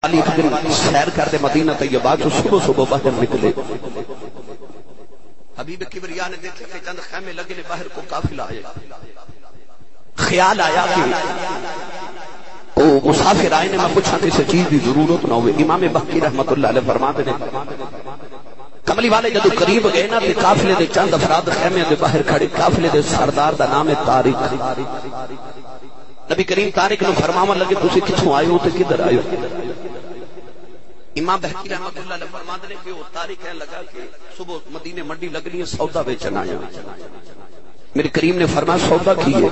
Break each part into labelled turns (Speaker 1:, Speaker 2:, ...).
Speaker 1: علی خدر سیر کرتے مدینہ طیبہ تو صبح صبح باہر نکلے. حبیب کبریا نے دیکھا کہ چند خیمے لگے نے باہر کو قافلہ آیا. خیال آیا کہ وہ مسافر آئے نے میں پوچھا کسی چیز کی ضرورت نہ ہوئے. امام بحقی رحمت اللہ علیہ فرماتے ہیں کملی والے جدو قریب گئے نا تے قافلے دے چند افراد خیمے دے باہر کھڑے. قافلے دے سردار دا نام ہے طارق. نبی کریم طارق نو فرماون لگے تسی کتھوں آئے ہو تے کدھر آئے ہو؟ امام بحقی رحمت اللہ علیہ فرماتے ہیں کہ وہ طارق کہنے لگا کہ صبح مدینے منڈی لگنی ہے سودا بیچن آیا. میرے کریم نے فرمایا سودا کی ہے؟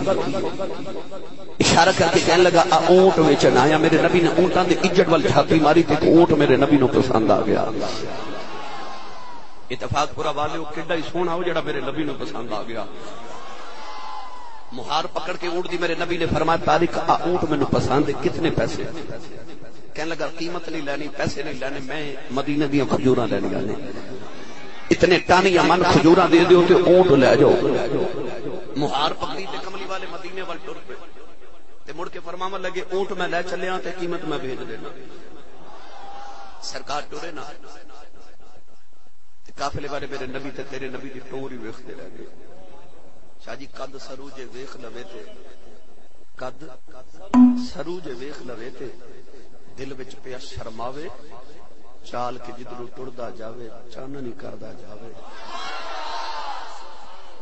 Speaker 1: اشارہ کر کے کہنے لگا اونٹ بیچن آیا. میرے نبی نے اونٹاں دے اجڑ وال چھاتی ماری تے اونٹ میرے نبی نو پسند آ گیا. اتفاق پورا والے وہ کیڈا ہی سونا ہو جڑا میرے نبی نو پسند آ گیا. مہار پکڑ کے اونٹ دی میرے نبی نے فرمایا طارق اونٹ مینوں پسند ہے کتنے پیسے؟ کہنے لگا قیمت نہیں لینی پیسے نہیں لینے میں مدینے دیاں کھجوراں لینیاں نے. اتنے ٹانی من کھجوراں دے دیو تے اونٹ لے جاؤ. مہار پکڑی تے کملی والے مدینے وال ٹر پے تے مڑ کے فرماون لگے اونٹ میں لے چلیاں تے قیمت میں بھیج دینا. سرکار ٹرے نا قافلے والے میرے نبی تے تیرے نبی دی ٹور ہی ویکھدے رہ گئے. شاہ جی قد سروج ویکھ لوے تے قد سروج ویکھ لوے تے دل وچ پیا شرماوے چال کے جدروں ٹردا جاوے چانن ہی کردا جاوے.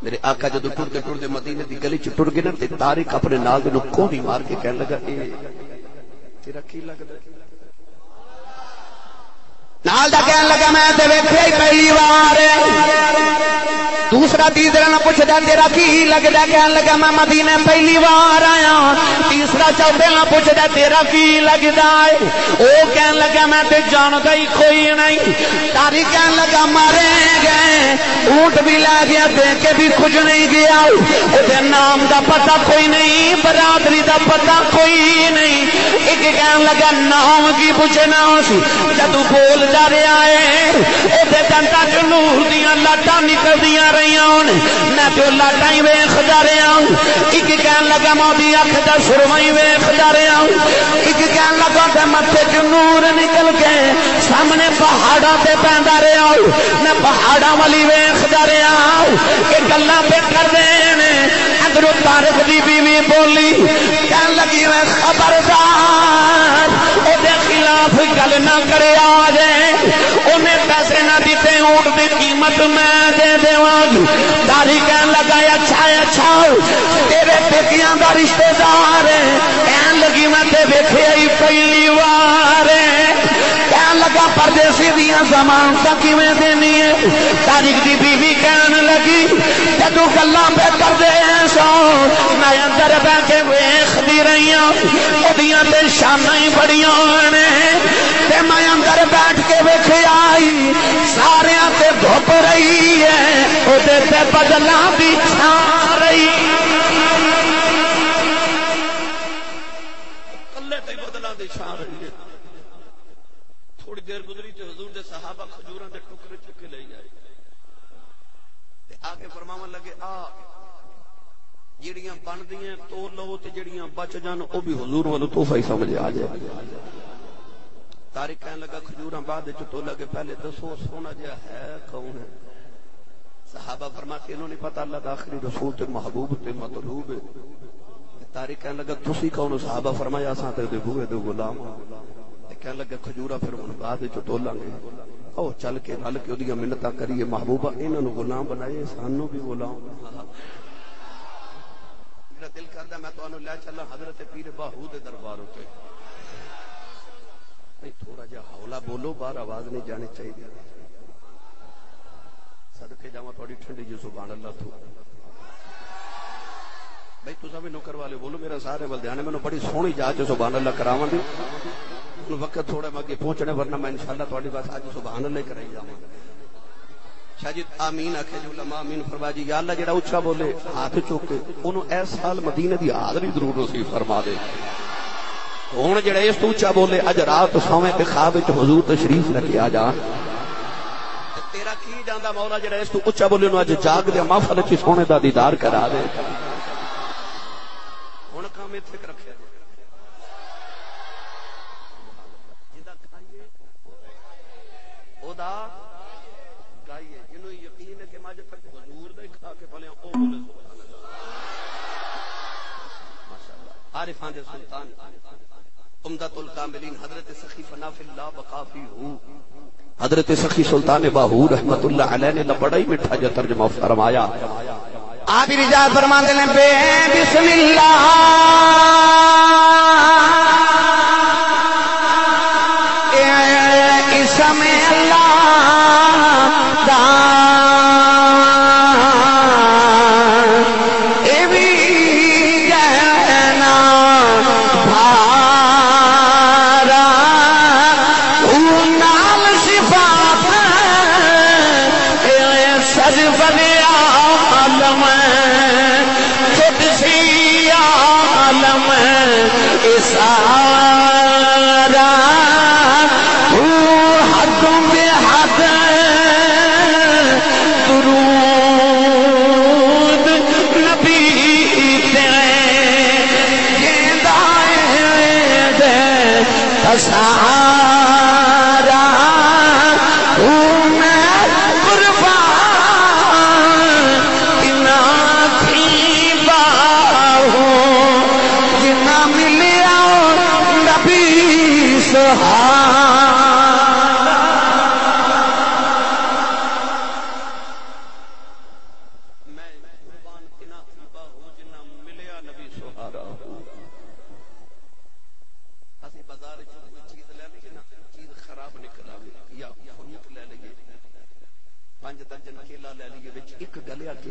Speaker 1: میرے آقا جدو ٹردے ٹردے مدینے دی گلی چ ٹر گئے نا تے طارق اپنے نال دے نو کوہنی مار کے کہنے لگا اے تیرا کی لگدا؟ نال دا کہنے لگا میں تے ویکھیا ہی پہلی وار. دوسرا تیسرا نہ پوچھدا تیرا کی لگدا؟ کہنے لگا میں مدینے پہلی بار آیا. تیسرا چوتھے نہ پوچھدا تیرا کی لگدا ہے؟ او کہنے لگا میں تے جاندا ہی کوئی نہیں. طارق کہنے لگا مارے گئے اونٹ بھی لے گیا دے کے بھی کچھ نہیں گیا. اودے نام دا پتہ کوئی نہیں برادری دا پتہ کوئی نہیں. ایک کہنے لگا نام کی پوچھنا سی جدو بول جا رہا ہے اودے دندا چ نور دیاں لاٹاں نکلدیاں میں تو لاٹاں ہی ویکھ جا رہا ہوں. ایک کہنے لگا مودی اکھ دا سرما ہی ویکھ جا رہا ہوں. ایک کہنے لگا تے متھے چ نور نکل کے سامنے پہاڑاں تے پیندا رہا ہوں. میں پہاڑاں والی ویکھ جا رہا ہوں. کہ گلاں پہ کردے نے ادھروں طارق دی بیوی بولی کہنے لگی میں خبردار او دے خلاف گل نہ کرے آ جائے. انہیں پیسے نہ دیتے اونٹ دی قیمت میں دے دیواں. داری کہنے لگا اچھا اچھا تیرے پیکیاں دا رشتہ دار ہے. کہنے لگی میں تے ویکھیا ہی پہلی وار. کہنے لگا پردیسی دیاں ضمانتاں کیویں دینی ہے؟ طارق دی بیوی کہنے لگی جدوں گلاں پہ کردے سو میں اندر بیٹھ کے ویکھدی رہی ہوں اودیاں تے شاناں ہی بڑیاں نے تے میں اندر بیٹھ کے ویکھیا ہی ساریاں تے دھوپ رہی ہے اودے تے بدلاں دی چھاں رہی. کلے تے بدلاں دی چھاں رہی ہے. تھوڑی دیر گزری تے حضور دے صحابہ کھجوراں دے ٹکڑے چک کے لے آئے تے آگے فرماون لگے آ جڑیاں بندیاں تو لو تے جڑیاں بچ جان او بھی حضور والو تحفہ ہی سمجھ آ جائے. طارق کہنے لگا کھجوراں بعد وچ تو لگے پہلے دسو سونا جہا ہے کون ہے؟ صحابہ فرماتے انہوں نے پتہ اللہ دا آخری رسول تے محبوب تے مطلوب ہے. طارق کہنے لگا تسی کون؟ صحابہ فرمایا اساں تے بوئے دے غلام. کہنے لگا کھجورا پھر ہن بعد وچ تولاں گے. او چل کے رل کے اودیاں منتاں کریے محبوبہ انہاں نو غلام بنائے سانو بھی غلام. میرا دل کردا میں تانوں لے چلاں حضرت پیر باہو دے دربار تے. نہیں تھوڑا جہا ہولا بولو باہر آواز نہیں جانی چاہیے. صدقے جاواں تہاڈی ٹھنڈی جی سبحان اللہ تو بھائی تساں بھی نوکر والے بولو میرا سارے ول دھیان ہے. مینوں بڑی سونی جا چ سبحان اللہ کراواں دی وقت تھوڑا میں اگے پہنچنے ورنہ میں انشاءاللہ تہاڈی بات اج سبحان اللہ کرائی جاواں. شاہ جی آمین آکھے جو علماء آمین فرما جی یا اللہ جڑا اچھا بولے ہاتھ چوک کے اونوں اس سال مدینے دی حاضری ضرور نصیب فرما دے. ہن جڑا اس تو اچھا بولے اج رات سویں تے خواب وچ حضور تشریف لے کے آ جا. تیرا کی جاندا مولا جڑا اس تو اچھا بولے انہوں اج جاگ دے محفل وچ سونے دا دیدار کرا دے. ہن کام ایتھے رکھیا
Speaker 2: تک حضور دے کھا کے پلے او بولے سبحان اللہ ماشاءاللہ عارفان دے سلطان عمدۃ الکاملین حضرت سخی فناف اللہ بقافی ہو حضرت سخی سلطان باہو رحمت اللہ علیہ نے بڑا ہی میٹھا جو ترجمہ فرمایا.
Speaker 1: آپ رجال فرماتے ہیں بے بسم اللہ اسم اللہ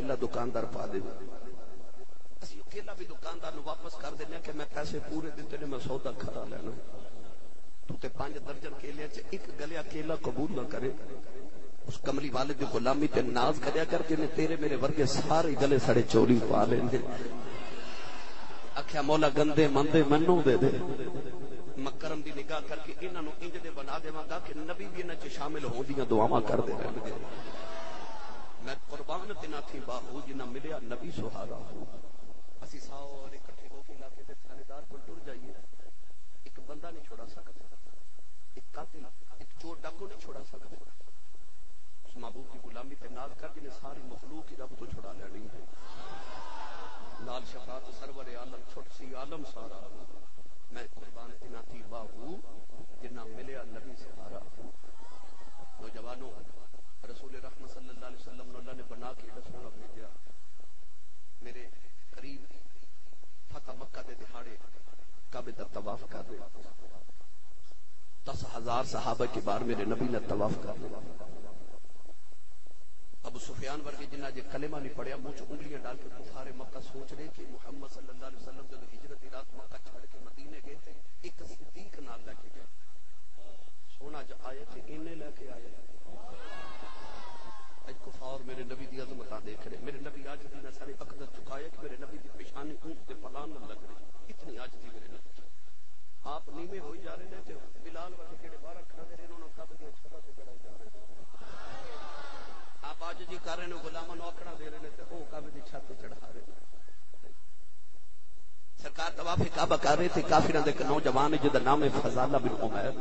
Speaker 1: دا
Speaker 2: دکاندار پا دے اسی کیلا بھی دکاندار نو واپس کر دینے کہ میں پیسے پورے دیتے نے میں سودا کھا لینا تو تے 5 درجن کیلے چ ایک گلیا کیلا قبول نہ کرے اس کملی والد دی غلامی تے ناز کریا کر کے نے تیرے میرے ورگے سارے گلے سڑے چوری پا لیندے اکھیا مولا گندے مندے منو دے دے مکرم دی نگاہ کر کے انہاں نو انج دے بنا دیواں گا کہ نبی بھی انہاں چ شامل ہوندیاں دعاواں کر دے رہن گے. میں قربان تینا تھی باہو جنہ ملیا نبی سہارا ہو اسی سارے اکٹھے ہو کے علاقے دے تھانے دار کو ٹر جائیے ایک بندہ نہیں چھوڑا سکتا ایک قاتل ایک چور ڈاکو نہیں چھوڑا سکتا اس محبوب کی غلامی تے ناز کر جنہیں ساری مخلوق کی رب تو چھڑا لینی ہے لال شفاعت سرور عالم چھوٹ سی عالم سارا میں قربان تینا تھی باہو جنہ ملیا نبی سہارا ہو. نوجوانوں رسول رحمت صلی اللہ علیہ وسلم نے اللہ نے بنا کے رسولہ بھیجا میرے قریب فتح مکہ دے دہاڑے کعبے دا طواف کر رہے 10,000 صحابہ کے بار میرے نبی نے طواف کر لیا. ابو سفیان ورگے جنہ جے کلمہ نہیں پڑھیا منہ چ انگلیاں ڈال کے کفار مکہ سوچ رہے کہ محمد صلی اللہ علیہ وسلم جب ہجرت رات مکہ چھڑ کے مدینے گئے تھے ایک صدیق نال لے کے گئے سونا جو آئے تھے انہیں لے کے آئے کفار میرے نبی دی عظمت دیکھ رہے میرے نبی آج دی نے ساری اقدس چکایا کہ میرے نبی دی پیشانی اونٹ تے پلان نہ لگ رہی اتنی آج دی میرے نبی آپ نیمے ہوئی جا رہے ہیں تے بلال ورگے کیڑے بارہ کھڑے رہے انہوں نے کب دی چھتا تے چڑھائی جا رہے ہیں آپ آج جی کر رہے ہیں غلاماں نو آکڑا دے رہے ہیں تے او کعبے دی چھت تے چڑھا رہے ہیں. سرکار طواف کعبہ کر رہے تھے کافراں دے نوجوان جدا نام ہے فضالہ بن عمیر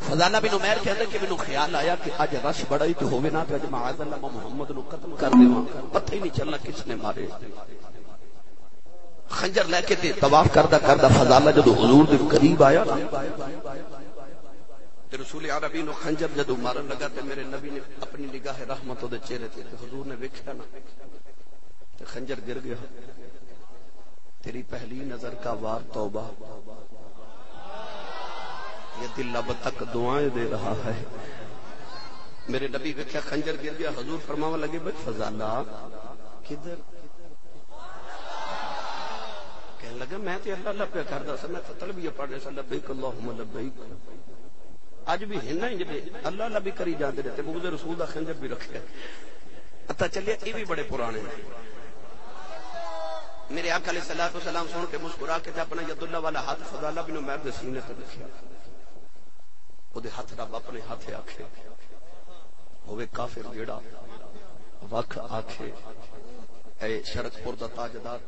Speaker 2: فضالہ بن عمیر کہتے کہ مینوں خیال آیا کہ اج رش بڑا ہی تو ہوے نا تے اج معاذ اللہ محمد نو قتل کر دیواں پتہ ہی نہیں چلنا کس نے مارے خنجر لے کے تے طواف کردا کردا فضالہ جدو حضور دے قریب آیا تے رسول عربی نو خنجر جدو مارن لگا تے میرے نبی نے اپنی نگاہ رحمت دے چہرے تے حضور نے ویکھیا نا تے خنجر گر گیا. تیری پہلی نظر کا وار توبہ یہ دل اب تک دعائیں دے رہا ہے. میرے نبی ویکھیا خنجر گر گیا حضور فرماوا لگے بھائی فضالہ کدھر کہنے لگا میں تے اللہ اللہ پہ کردا سا میں تلبیہ پڑھ رہا سا لبیک اللہم لبیک اج بھی ہن ہی جے اللہ اللہ بھی کری جاندے تے بغض رسول دا خنجر بھی رکھیا پتہ چلیا یہ بھی بڑے پرانے ہیں. میرے آقا علیہ الصلوۃ والسلام سن کے مسکرا کے اپنا ید اللہ والا ہاتھ فضالہ بن عمیر دے سینے تے رکھیا او دے ہاتھ رب اپنے ہاتھ آکھے ہوے کافر جیڑا وکھ آکھے اے شرک پور دا تاجدار